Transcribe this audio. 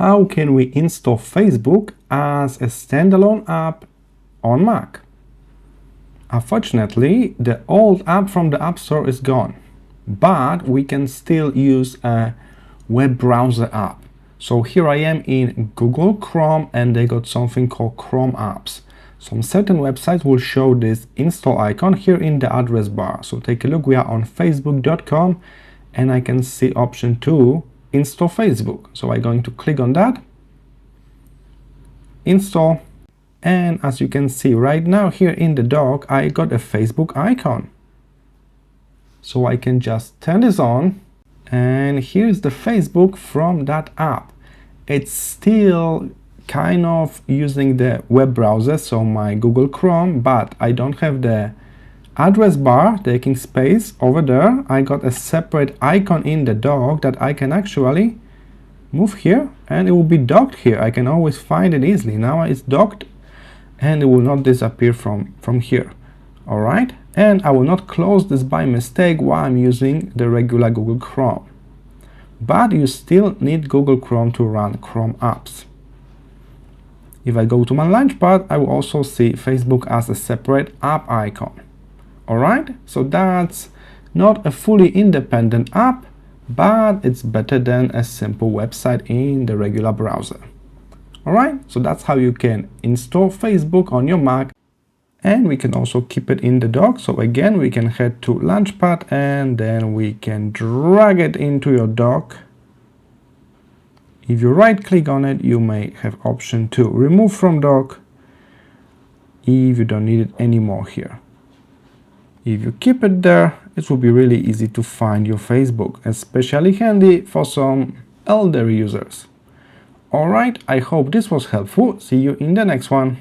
how can we install Facebook as a standalone app on Mac? Unfortunately, the old app from the App Store is gone, but we can still use a web browser app. So here I am in Google Chrome, and they got something called Chrome apps. Some certain websites will show this install icon here in the address bar. So take a look, we are on facebook.com, and I can see option 2, install Facebook. So I'm going to click on that, install, and as you can see right now here in the dock, I got a Facebook icon. So I can just turn this on, and here's the Facebook from that app. It's still kind of using the web browser, so my Google Chrome, but I don't have the address bar taking space over there. I got a separate icon in the dock that I can actually move here, and it will be docked here. I can always find it easily. Now it's docked, and it will not disappear from here. All right, and I will not close this by mistake while I'm using the regular Google Chrome. But you still need Google Chrome to run Chrome apps. If I go to my Launchpad, I will also see Facebook as a separate app icon. Alright, so that's not a fully independent app, but it's better than a simple website in the regular browser. Alright, so that's how you can install Facebook on your Mac, and we can also keep it in the dock. So again, we can head to Launchpad, and then we can drag it into your dock. If you right click on it, you may have option to remove from dock if you don't need it anymore here. If you keep it there, it will be really easy to find your Facebook, especially handy for some elder users. Alright, I hope this was helpful. See you in the next one.